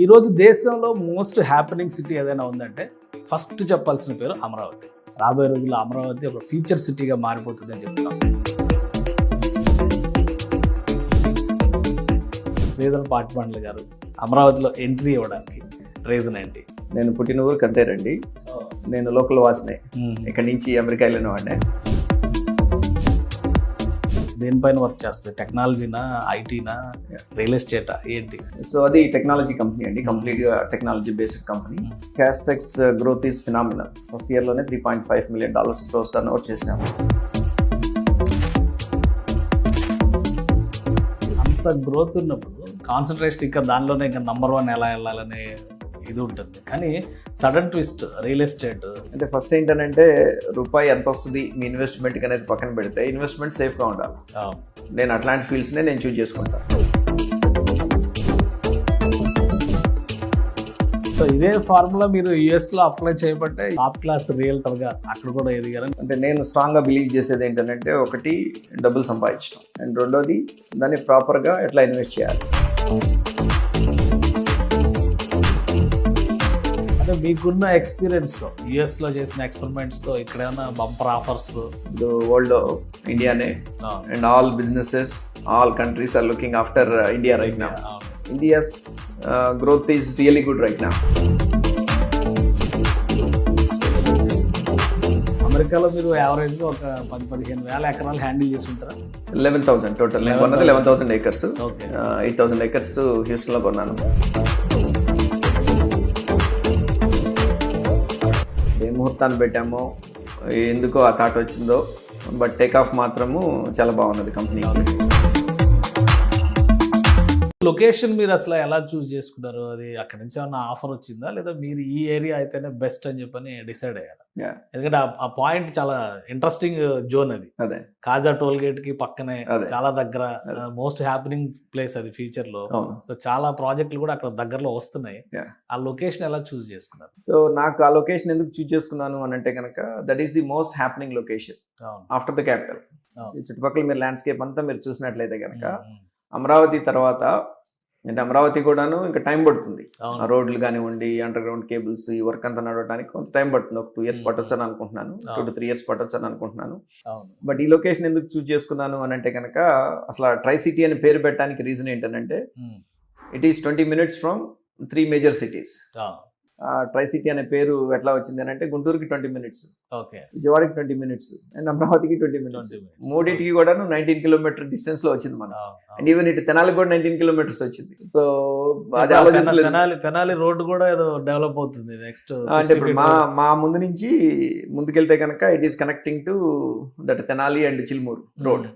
ఈరోజు దేశంలో most happening city ఏదైనా ఉందంటే ఫస్ట్ చెప్పాల్సిన పేరు అమరావతి. రాబోయే రోజుల్లో అమరావతి ఒక ఫ్యూచర్ సిటీగా మారిపోతుంది అని చెప్తాం. శ్రీధర్ పాటిబండ్ల గారు అమరావతిలో ఎంట్రీ ఇవ్వడానికి రీజన్ ఏంటి? నేను పుట్టిన ఊరు కంతేరండి. నేను లోకల్ వాసినే. ఇక్కడి నుంచి అమెరికా వెళ్ళిన వాడినే. దేనిపైన వర్క్ చేస్తుంది? టెక్నాలజీనా, ఐటీనా, రియల్ ఎస్టేటా, ఏంటి? సో అది టెక్నాలజీ కంపెనీ అండి, కంప్లీట్ గా technology based company. Castex growth is phenomenal. First year లోనే $3.5 million గ్రోస్ టర్న్ ఓవర్ చేసినాము. అంత గ్రోత్ ఉన్నప్పుడు కాన్సన్ట్రేషన్ ఇంకా దానిలోనే ఇంకా నంబర్ 1 ఎలా వెళ్ళాలనే ఇది ఉంటుంది. కానీ సడన్ ట్విస్ట్ రియల్ ఎస్టేట్ అంటే ఫస్ట్ ఏంటంటే రూపాయి ఎంత వస్తుంది మీ ఇన్వెస్ట్మెంట్ అనేది పక్కన పెడితే ఇన్వెస్ట్మెంట్ సేఫ్ గా ఉండాలి. నేను అట్లాంటి ఫీల్డ్స్ నే నేను చూస్ చేసుకుంటాను. సో ఇదే ఫార్ములా మీరు యుఎస్ లో అప్లై చేయబట్టే టాప్ క్లాస్ రియల్టర్ గా అక్కడ కూడా ఎదిగారు. అంటే నేను స్ట్రాంగ్ గా బిలీవ్ చేసేది ఏంటంటే ఒకటి డబ్బులు సంపాదించడం, అండ్ రెండోది దాన్ని ప్రాపర్ గా ఎట్లా ఇన్వెస్ట్ చేయాలి. అంటే మీకున్న ఎక్స్పీరియన్స్ తో యుఎస్ లో చేసిన ఎక్స్పెరిమెంట్స్ తో ఇక్కడ ఏమైనా బంపర్ ఆఫర్స్? వరల్డ్ లో ఇండియానే and all businesses, all countries are looking after India right now. India's growth is really good right now. అమెరికాలో మీరు యావరేజ్ గా ఒక 10-15 వేల ఎకరాలు హ్యాండిల్ చేసి ఉంటారా? 11,000 టోటల్. నేను కొన్నది 11,000 acres. 8,000 acres హ్యూస్టన్ లో కొన్నాను. ఏ ముహూర్తాన్ని పెట్టామో ఎందుకో ఆ థాట్ వచ్చిందో, బట్ టేక్ ఆఫ్ మాత్రము చాలా బాగున్నది కంపెనీ. లొకేషన్ మీరు అసలు ఎలా చూస్ చేసుకున్నారు? అది అక్కడి నుంచి ఏమన్నా ఆఫర్ వచ్చిందా, లేదా మీరు ఈ ఏరియా అయితేనే బెస్ట్ అని చెప్పని డిసైడ్ అయ్యారు? ఎందుకంటే ఆ పాయింట్ చాలా ఇంట్రెస్టింగ్ జోన్ అది. అదే కాజా టోల్ గేట్ కి పక్కనే, చాలా దగ్గర, మోస్ట్ హ్యాపెనింగ్ ప్లేస్ అది ఫ్యూచర్ లో. సో చాలా ప్రాజెక్టులు కూడా అక్కడ దగ్గరలో వస్తున్నాయి. ఆ లొకేషన్ ఎలా చూస్ చేసుకున్నారు? సో నాకు ఆ లొకేషన్ ఎందుకు చూస్ చేసుకున్నాను అని అంటే కనుక that is the most happening location after the capital. చుట్టుపక్కల మీరు ల్యాండ్స్కేప్ అంతా మీరు చూసినట్లయితే కనుక అమరావతి తర్వాత, అంటే అమరావతి కూడాను ఇంకా టైం పడుతుంది. రోడ్లు కానివ్వండి, అండర్ గ్రౌండ్ కేబుల్స్, ఈ వర్క్ అంతా నడవడానికి కొంత టైం పడుతుంది. ఒక 2 years పట్టొచ్చు అని అనుకుంటున్నాను, 2 to 3 years పట్టొచ్చు అని అనుకుంటున్నాను. బట్ ఈ లొకేషన్ ఎందుకు చూస్ చేసుకున్నాను అని అంటే కనుక అసలు ట్రై సిటీ అని పేరు పెట్టడానికి రీజన్ ఏంటంటే it is 20 minutes from 3 major cities. Try city అనే పేరు ఎట్లా వచ్చింది అని అంటే గుంటూరుకి 20 minutes, విజయవాడకి 20 minutes, అండ్ అమరావతికి 20 minutes. మూడింటికి కూడా 19 kilometer డిస్టెన్స్ లో వచ్చింది మనకు. అండ్ ఈవెన్ ఇటు తెనాలికి కూడా 19 kilometers వచ్చింది. సో అది ఆలోచించలేదు. తెనాలి రోడ్డు కూడా ఏదో డెవలప్ అవుతుంది నెక్స్ట్. అంటే ఇప్పుడు మా ముందు నుంచి ముందుకెళ్తే కనుక it is connecting to that Tenali and Chilmuru road.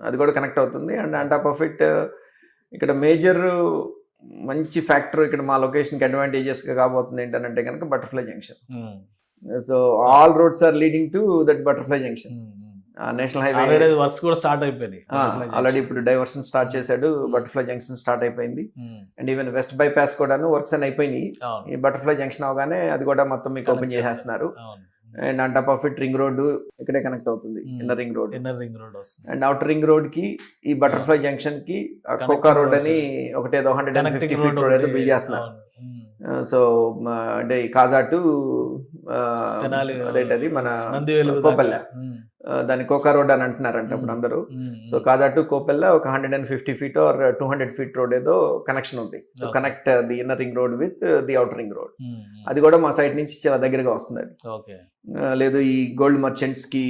అది కూడా కనెక్ట్ అవుతుంది. And on top of it ఇక్కడ మేజర్ మంచి ఫ్యాక్టర్ ఇక్కడ మా లొకేషన్కి అడ్వాంటేజెస్గా కాబోతుంది ఏంటంటే కనుక butterfly junction. So all roads are leading to that butterfly junction. National highway works కూడా స్టార్ట్ అయిపోయింది ఆల్రెడీ. ఇప్పుడు డైవర్షన్ స్టార్ట్ చేశాడు, బటర్ఫ్లై జంక్షన్ స్టార్ట్ అయిపోయింది. అండ్ ఈవెన్ వెస్ట్ బైపాస్ కూడాను వర్క్స్ అని అయిపోయినాయి. ఈ బటర్ఫ్లై జంక్షన్ అవగానే అది కూడా మొత్తం మీకు ఓపెన్ చేసేస్తున్నారు. And on top of it ring road ఇక్కడే కనెక్ట్ అవుతుంది, inner ring road. And outer ring road కి ఈ బటర్ఫ్లై జంక్షన్ కి కోకా రోడ్ అని ఒకటేదో 150 feet రోడ్ ఏదో బిల్డ్ చేస్తున్నారు. సో అంటే కాజా టు అదేంటది మన కోపెల్ల, దాని కోకా రోడ్ అని అంటున్నారంట ఇప్పుడు అందరూ. సో కాజా టు కోపెల్ల ఒక 150 feet or 200 feet రోడ్ ఏదో కనెక్షన్ ఉంది. So connect the inner ring road with the outer ring road. అది కూడా మా సైడ్ నుంచి చాలా దగ్గరగా వస్తుంది. అది లేదు ఈ గోల్డ్ మర్చెంట్స్ కి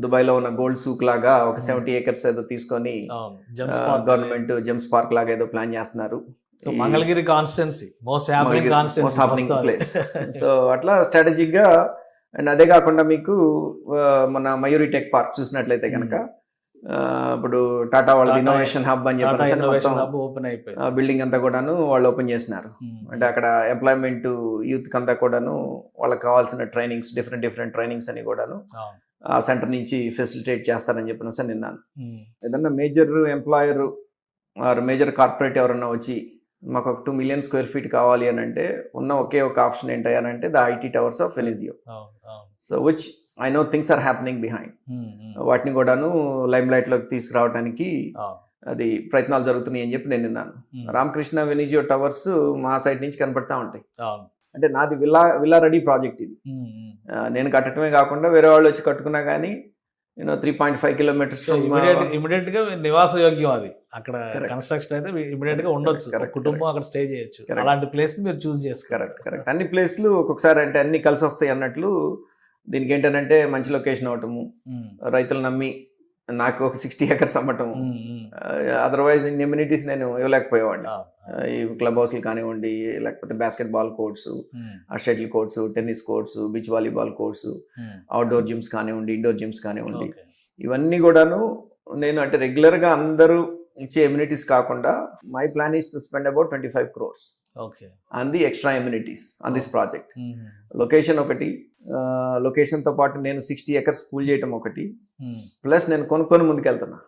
దుబాయ్ లో ఉన్న గోల్డ్ సూక్ లాగా ఒక 70 acres ఏదో తీసుకొని గవర్నమెంట్ జెమ్స్ పార్క్ లాగా ఏదో ప్లాన్ చేస్తున్నారు. Mangalagiri constituency most happening place. So అట్లా స్ట్రాటజిక్ గా. అండ్ అదే కాకుండా మీకు మన మయూరి టెక్ పార్క్ చూసినట్లయితే కనుక ఇప్పుడు టాటా వాళ్ళ ఇన్నోవేషన్ హబ్ అని చెప్పి బిల్డింగ్ అంతా కూడాను వాళ్ళు ఓపెన్ చేసినారు. అంటే అక్కడ ఎంప్లాయ్మెంట్ యూత్ అంతా కూడాను వాళ్ళకి కావాల్సిన ట్రైనింగ్స్, డిఫరెంట్ ట్రైనింగ్స్ అని కూడాను ఆ సెంటర్ నుంచి ఫెసిలిటేట్ చేస్తారని చెప్పిన విన్నాను. ఏదన్నా major employer or major corporate ఎవరన్నా వచ్చి మాకు ఒక 2 million square feet కావాలి అని అంటే ఉన్న ఒకే ఒక ఆప్షన్ ఏంటంటే the IT towers of Elysio. So which I know things are happening behind. వాటిని కూడాను లైమ్ లైట్ లోకి తీసుకురావడానికి అది ప్రయత్నాలు జరుగుతున్నాయి అని చెప్పి నేను విన్నాను. రామకృష్ణ వెనిజియో టవర్స్ మా సైడ్ నుంచి కనపడతా ఉంటాయి. అంటే నాది విల్లా రెడీ ప్రాజెక్ట్ ఇది. నేను కట్టడమే కాకుండా వేరే వాళ్ళు వచ్చి కట్టుకున్నా కానీ 3.5 కిలోమీటర్స్ ఇమీడియట్ గా నివాస యోగ్యం అది. అక్కడ కన్స్ట్రక్షన్ అయితే ఇమీడియట్ గా ఉండొచ్చు, కుటుంబం అక్కడ స్టే చేయొచ్చు. అలాంటి ప్లేస్ మీరు చూస్ చేసుకోవాలి. కరెక్ట్. అన్ని ప్లేస్లు ఒక్కొక్కసారి అంటే అన్ని కలిసి వస్తాయి అన్నట్లు. దీనికి ఏంటంటే మంచి లొకేషన్ అవటము, రైతులు నమ్మి నాకు ఒక 60 acres అమ్మటము. అదర్వైజ్ ఇన్ ఎమ్యూనిటీస్ నేను ఇవ్వలేకపోయేవాడిని. ఈ క్లబ్ హౌస్లు కానివ్వండి, లేకపోతే basket ball courts, shuttle courts, tennis courts, beach volleyball courts, outdoor gyms కానివ్వండి, ఇండోర్ జిమ్స్ కానివ్వండి, ఇవన్నీ కూడాను నేను అంటే రెగ్యులర్గా అందరూ ఇచ్చే ఎమ్యూనిటీస్ కాకుండా my plan is to spend about 25 crores on the extra amenities on this project. Location ఒకటి, లొకేషన్తో పాటు నేను 60 acres పూల్ చేయటం ఒకటి, ప్లస్ నేను కొనుక్కొని ముందుకెళ్తున్నా.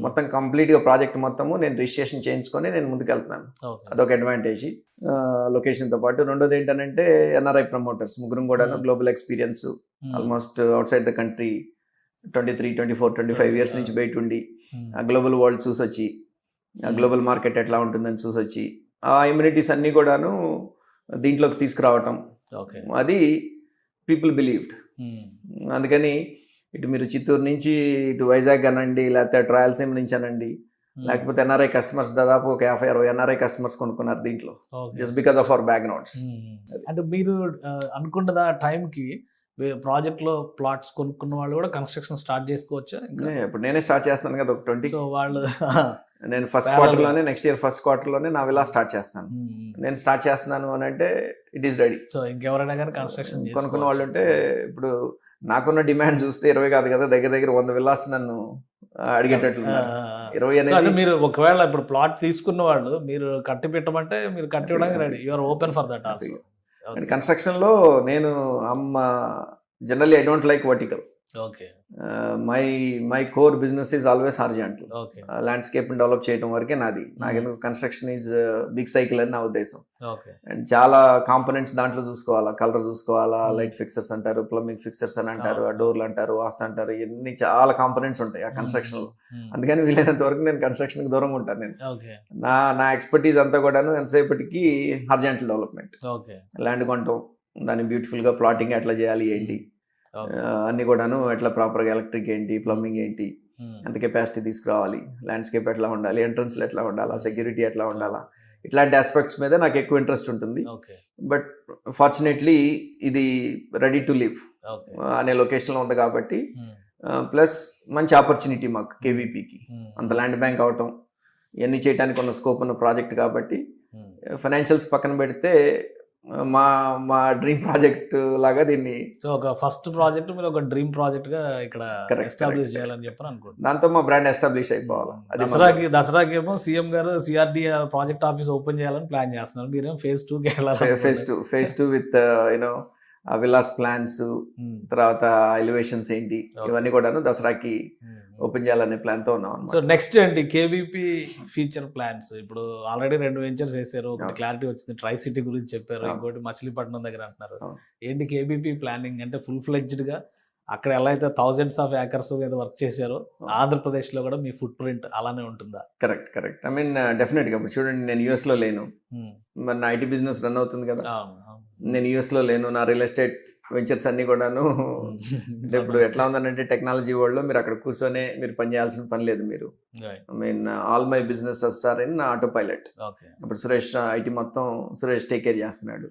మొత్తం కంప్లీట్గా ప్రాజెక్ట్ మొత్తము నేను రిజిస్ట్రేషన్ చేయించుకొని నేను ముందుకెళ్తున్నాను. అదొక అడ్వాంటేజ్ లొకేషన్తో పాటు. రెండోది ఏంటంటే ఎన్ఆర్ఐ ప్రమోటర్స్ ముగ్గురు కూడా global experience, almost out side the country 23, 24, 25 years నుంచి బయట ఉండి ఆ గ్లోబల్ వరల్డ్ చూసొచ్చి, ఆ గ్లోబల్ మార్కెట్ ఎట్లా ఉంటుందని చూసొచ్చి, ఆ ఇమ్యూనిటీస్ అన్నీ కూడాను దీంట్లోకి తీసుకురావటం, అది పీపుల్ బిలీవ్డ్. అందుకని ఇటు మీరు చిత్తూరు నుంచి ఇటు వైజాగ్ అనండి, లేకపోతే అటు రాయలసీమ నుంచి అనండి, లేకపోతే ఎన్ఆర్ఐ కస్టమర్స్ దాదాపు ఒక 50-60 ఎన్ఆర్ఐ కస్టమర్స్ కొనుక్కున్నారు దీంట్లో, just because of our backgrounds. అంటే మీరు అనుకుంటున్న టైంకి ప్రాజెక్ట్ లో ప్లాట్స్ కొనుక్కున్న వాళ్ళు కూడా కన్స్ట్రక్షన్ స్టార్ట్ చేసుకోవచ్చా? ఇప్పుడు నేనే స్టార్ట్ చేస్తాను కదా ఒక 20. సో వాళ్ళు నేను ఫస్ట్ క్వార్టర్లోనే, నెక్స్ట్ ఇయర్ ఫస్ట్ క్వార్టర్లోనే నా విలా స్టార్ట్ చేస్తాను. నేను స్టార్ట్ చేస్తున్నాను అని అంటే ఇట్ ఈస్ రెడీ. సో ఇంకెవరైనా కానీ కన్స్ట్రక్షన్ కొనుక్కున్న వాళ్ళు ఉంటే, ఇప్పుడు నాకున్న డిమాండ్ చూస్తే 20 కాదు కదా, దగ్గర 100 విల్లాస్ నన్ను అడిగేటట్లు. 20 అనేది మీరు ఒకవేళ ఇప్పుడు ప్లాట్ తీసుకున్న వాళ్ళు మీరు కట్టి పెట్టమంటే మీరు కట్టి ఇవ్వడానికి ready, you are open for that also. కన్స్ట్రక్షన్లో నేను generally I don't like vertical. My core business is always horizontal. Landscape develop చేయడం వరకే నాది. నాకెందుకు కన్స్ట్రక్షన్ ఈజ్ బిగ్ సైకిల్ అని నా ఉద్దేశం. అండ్ చాలా కాంపోనెంట్స్ దాంట్లో చూసుకోవాలా, కలర్ చూసుకోవాలా, లైట్ ఫిక్సర్స్ అంటారు, ప్లంబింగ్ ఫిక్సర్స్ అని అంటారు, డోర్లు అంటారు, వాస్తు అంటారు, ఇవన్నీ చాలా కాంపోనెంట్స్ ఉంటాయి ఆ కన్స్ట్రక్షన్ లో. అందుకని వీలైనంత వరకు నేను కన్స్ట్రక్షన్ కి దూరంగా ఉంటాను. నేను నా ఎక్స్పర్టీజ్ అంతా కూడాను ఎంతసేపటికి హారిజాంటల్ డెవలప్మెంట్, ల్యాండ్ కొనటం, దాన్ని బ్యూటిఫుల్ గా ప్లాటింగ్ ఎట్లా చేయాలి ఏంటి అన్ని కూడాను, ఎట్లా ప్రాపర్గా ఎలక్ట్రిక్ ఏంటి, ప్లంబింగ్ ఏంటి, ఎంత కెపాసిటీ తీసుకురావాలి, ల్యాండ్స్కేప్ ఎట్లా ఉండాలి, ఎంట్రన్స్లు ఎట్లా ఉండాలా, సెక్యూరిటీ ఎట్లా ఉండాలా, ఇట్లాంటి ఆస్పెక్ట్స్ మీద నాకు ఎక్కువ ఇంట్రెస్ట్ ఉంటుంది. బట్ ఫార్చునేట్లీ ఇది రెడీ టు లివ్ అనే లొకేషన్లో ఉంది కాబట్టి, ప్లస్ మంచి ఆపర్చునిటీ మాకు కేవీపీకి, అంత ల్యాండ్ బ్యాంక్ అవటం, ఇవన్నీ చేయడానికి ఉన్న స్కోప్ ఉన్న ప్రాజెక్ట్ కాబట్టి, ఫైనాన్షియల్స్ పక్కన పెడితే మా డ్రీమ్ ప్రాజెక్ట్ లాగా దీన్ని, ఒక ఫస్ట్ ప్రాజెక్ట్ మీరు ఒక డ్రీమ్ ప్రాజెక్ట్ గా ఇక్కడ ఎస్టాబ్లిష్ చేయాలని చెప్పని అనుకుంటున్నాను. దాంతో మా బ్రాండ్ ఎస్టాబ్లిష్ అయిపోవాలి. దసరాకి ఏమో సీఎం గారు సిఆర్డి ప్రాజెక్ట్ ఆఫీస్ ఓపెన్ చేయాలని ప్లాన్ చేస్తున్నారు, మీరేమో phase 2 phase 2 with villas plans, తర్వాత ఎలివేషన్స్ ఏంటి, ఇవన్నీ కూడా దసరాకి ఓపెన్ చేయాలనే ప్లాన్ తో ఉన్నాం. సో నెక్స్ట్ ఏంటి కేవీపీ ఫ్యూచర్ ప్లాన్స్? ఇప్పుడు ఆల్రెడీ 2 వెంచర్స్ వేసారు, ఒకటి క్లారిటీ వచ్చింది, ట్రై సిటీ గురించి చెప్పారు, ఇంకోటి మచిలీపట్నం దగ్గర అంటున్నారు. ఏంటి కేవీపీ ప్లానింగ్? అంటే ఫుల్ ఫ్లెడ్జ్డ్ గా అక్కడ ఎలా అయితే thousands of acres మీద వర్క్ చేశారో ఆంధ్రప్రదేశ్ లో కూడా మీ ఫుట్ ప్రింట్ అలానే ఉంటుందా? కరెక్ట్. ఐ మీన్ డెఫినెట్ గా ఇప్పుడు చూడండి, నేను యుఎస్ లో లేను, మరి నా ఐటీ బిజినెస్ రన్ అవుతుంది కదా, నేను యుఎస్ లో లేను, నా రియల్ ఎస్టేట్ వెంచర్స్ అన్ని కూడాను. ఇప్పుడు ఎట్లా ఉందంటే టెక్నాలజీ వరల్డ్ లో మీరు అక్కడ కూర్చొనే మీరు పని చేయాల్సిన పని లేదు. మీరు I mean all my businesses are in autopilot. ఇప్పుడు సురేష్ ఐటీ మొత్తం సురేష్ టేక్ కేర్ చేస్తున్నాడు,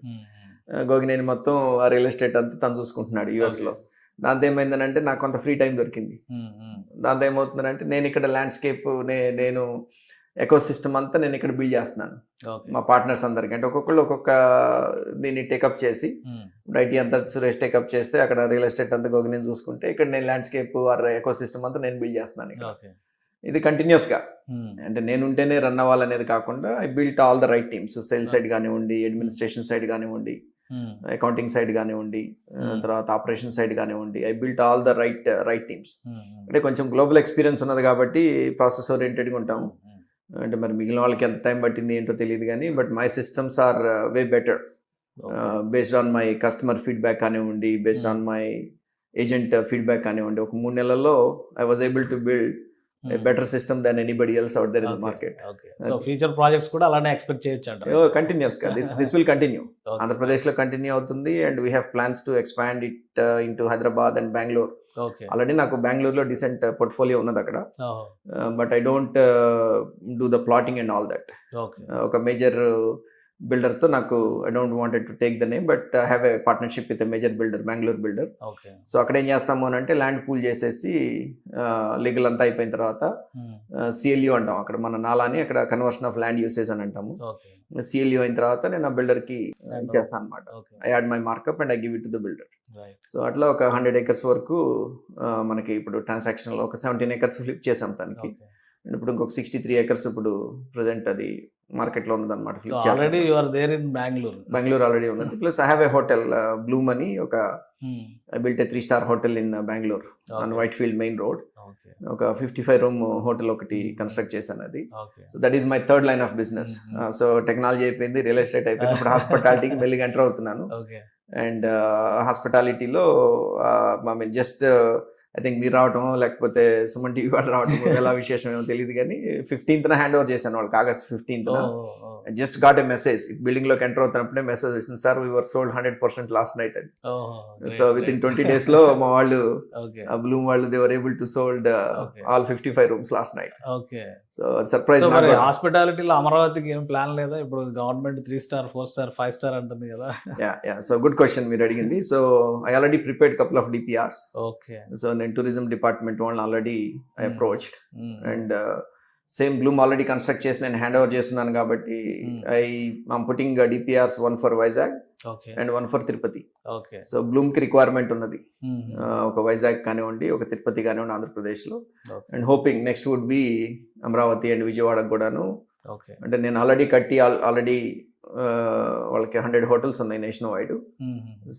గోగినేని మొత్తం ఆ రియల్ ఎస్టేట్ అంతా తను చూసుకుంటున్నాడు యుఎస్ లో. దాంతో ఏమైందంటే నాకు కొంత ఫ్రీ టైం దొరికింది. దాంతో ఏమవుతుందంటే నేను ఇక్కడ ల్యాండ్స్కేప్, నేను ఎకో సిస్టమ్ అంతా నేను ఇక్కడ బిల్డ్ చేస్తున్నాను మా పార్ట్నర్స్ అందరికి. అంటే ఒక్కొక్కళ్ళు ఒక్కొక్క దీన్ని టేకప్ చేసి, ఐటీ అంతా సురేష్ టేకప్ చేస్తే అక్కడ రియల్ ఎస్టేట్ అంతా గోగినేని చూసుకుంటే, ఇక్కడ నేను ల్యాండ్స్కేప్ ఆర్ ఎకో సిస్టమ్ అంతా నేను బిల్డ్ చేస్తున్నాను ఇక్కడ. ఇది కంటిన్యూస్ గా, అంటే నేను ఉంటేనే రన్ అవ్వాలనేది కాకుండా I built all the right teams, sales side కానివ్వండి, అడ్మినిస్ట్రేషన్ సైడ్ కానివ్వండి, అకౌంటింగ్ సైడ్ కానివ్వండి, తర్వాత ఆపరేషన్ సైడ్ కానివ్వండి, I built all the right teams. అంటే కొంచెం గ్లోబల్ ఎక్స్పీరియన్స్ ఉన్నది కాబట్టి ప్రాసెస్ ఓరియంటెడ్గా ఉంటాము. అంటే మరి మిగిలిన వాళ్ళకి ఎంత టైం పట్టింది ఏంటో తెలియదు కానీ, but my systems are way better based on my customer feedback కానివ్వండి, based on my agent feedback కానివ్వండి. ఒక 3 నెలల్లో I was able to build better system than anybody else out there in the market. So future projects కూడా అలానే expect చేయొచ్చు అంటారు. Continuous గా this will continue. Andhra Pradesh లో కంటిన్యూ అవుతుంది and we have plans to expand it into Hyderabad and Bengaluru. Already నాకు బెంగళూరులో decent portfolio ఉన్నది అక్కడ, but I don't do the plotting and all that. ఒక మేజర్ బిల్డర్ తో నాకు I don't wanted to take the name, but I have a partnership with a major builder, Bengaluru builder. So అక్కడ ఏం చేస్తాము అని అంటే ల్యాండ్ పూల్ చేసేసి legal అంతా అయిపోయిన తర్వాత సిఎల్యూ అంటాం, అక్కడ మన నాలాని అక్కడ కన్వర్షన్ ఆఫ్ ల్యాండ్ యూసేజ్ అని అంటాము. సిఎల్యూ అయిన తర్వాత నేను ఆ బిల్డర్ కి ఇచ్చేస్తాను అనమాట. I add my markup and I give it to the builder. So అట్లా ఒక 100 acres వరకు మనకి ఇప్పుడు ట్రాన్సాక్షన్ లో ఒక 17 acres ఫ్లిప్ చేసాం తనకి. అండ్ ఇప్పుడు ఇంకొక 63 acres ఇప్పుడు ప్రెసెంట్ అది మార్కెట్ లో ఉన్నది అనమాట. బెంగళూరు ఆల్రెడీ ఉన్నది. Plus I have a hotel Bloom అని, ఒక I built a 3-star hotel in Bengaluru on Whitefield main road. ఒక 55 room హోటల్ ఒకటి కన్స్ట్రక్ట్ చేశాను అది. So that is my third line of business. So technology అయిపోయింది, రియల్ ఎస్టేట్ అయిపోయింది, ఇప్పుడు హాస్పిటాలిటీకి మెల్లిగా ఎంటర్ అవుతున్నాను. అండ్ హాస్పిటాలిటీలో I mean just I think మీరు రావటం లేకపోతే సుమన్ టీవీ వాళ్ళు రావటం ఎలా విశేషం ఏమో తెలియదు, కానీ 15th హ్యాండ్ ఓవర్ చేశాను వాళ్ళకి. August 15th just got a message, building లోకి ఎంటర్ అవుతున్నప్పుడే మెసేజ్ వచ్చింది, sir we were sold 100% last night అని. సో విత్ ఇన్ 20 days లో మా వాళ్ళు బ్లూమ్ వాళ్ళు they were able to sold all 55 rooms last night. So surprise. హాస్పిటాలిటీలో అమరావతికి ఏం ప్లాన్ లేదా? ఇప్పుడు గవర్నమెంట్ 3-star 4-star 5-star అంటుంది కదా. సో గుడ్ క్వశ్చన్ మీరు అడిగింది. So I already prepared couple of DPRs. So నేను టూరిజం డిపార్ట్మెంట్ వాళ్ళని already I approached and same Bloom already construct చేసి నేను హ్యాండ్ ఓవర్ చేస్తున్నాను కాబట్టి I'm putting DPRs, 1 for Vizag and 1 for Tirupati. So Bloom కి requirement ఉన్నది, ఒక వైజాగ్ కానివ్వండి, ఒక తిరుపతి కానివ్వండి ఆంధ్రప్రదేశ్ లో. And hoping next would be Amaravati and విజయవాడకు కూడాను. అంటే నేను ఆల్రెడీ కట్టి ఆల్రెడీ వాళ్ళకి 100 hotels ఉన్నాయి nationwide.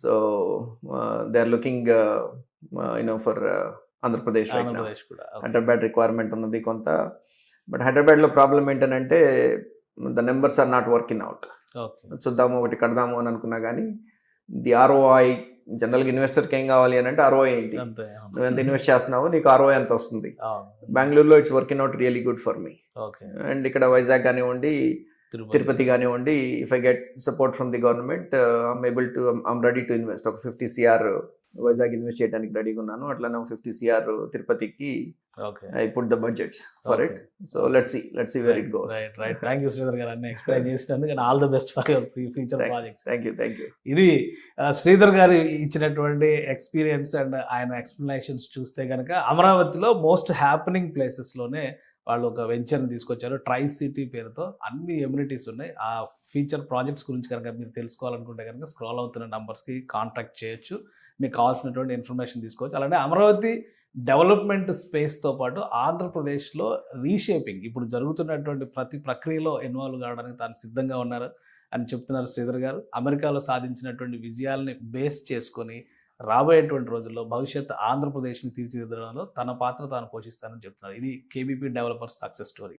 So they are looking for Andhra Pradesh right now. Hyderabad requirement ఉన్నది కొంత, బట్ హైదరాబాద్ లో ప్రాబ్లం ఏంటంటే the numbers are not working out. చూద్దాము ఒకటి కడదాము అని అనుకున్నా కానీ ది ROI జనరల్గా ఇన్వెస్టర్కి ఏం కావాలి అని అంటే ROI ఏంటి, నువ్వు ఎంత ఇన్వెస్ట్ చేస్తున్నావు, నీకు ROI ఎంత వస్తుంది. బెంగళూరులో it's working out really good for me. And ఇక్కడ వైజాగ్ కానివ్వండి, తిరుపతి కానివ్వండి, if I get support from the government I'm ready to invest. ఒక 50 CR వైజాగ్ ఇన్వెస్ట్ చేయడానికి రెడీగా ఉన్నాను. అట్లానే 50 CR తిరుపతికి I put the budgets for it. So let's see where it goes. Right. Thank you Sridhar garu అన్ని ఎక్స్ప్లెయిన్ చేసినందుకు, and all the best for your future projects. Thank you. ఇది శ్రీధర్ గారు ఇచ్చినటువంటి ఎక్స్పీరియన్స్ అండ్ ఆయన ఎక్స్ప్లెనేషన్స్ చూస్తే కనుక అమరావతిలో మోస్ట్ హ్యాపెనింగ్ ప్లేసెస్ లోనే వాళ్ళు ఒక వెంచర్ని తీసుకొచ్చారు. ట్రై సిటీ పేరుతో అన్ని ఎమ్యూనిటీస్ ఉన్నాయి. ఆ ఫ్యూచర్ ప్రాజెక్ట్స్ గురించి కనుక మీరు తెలుసుకోవాలనుకుంటే కనుక స్క్రాల్ అవుతున్న నంబర్స్కి కాంటాక్ట్ చేయొచ్చు, మీకు కావాల్సినటువంటి ఇన్ఫర్మేషన్ తీసుకోవచ్చు. అలానే అమరావతి డెవలప్మెంట్ స్పేస్తో పాటు ఆంధ్రప్రదేశ్లో రీషేపింగ్ ఇప్పుడు జరుగుతున్నటువంటి ప్రతి ప్రక్రియలో ఇన్వాల్వ్ కావడానికి తాను సిద్ధంగా ఉన్నారు అని చెప్తున్నారు శ్రీధర్ గారు. అమెరికాలో సాధించినటువంటి విజయాల్ని బేస్ చేసుకొని రాబోయేటువంటి రోజుల్లో భవిష్యత్ ఆంధ్రప్రదేశ్ని తీర్చిదిద్దడంలో తన పాత్ర తాను పోషిస్తానని చెప్తున్నారు. ఇది KBP డెవలపర్స్ సక్సెస్ స్టోరీ.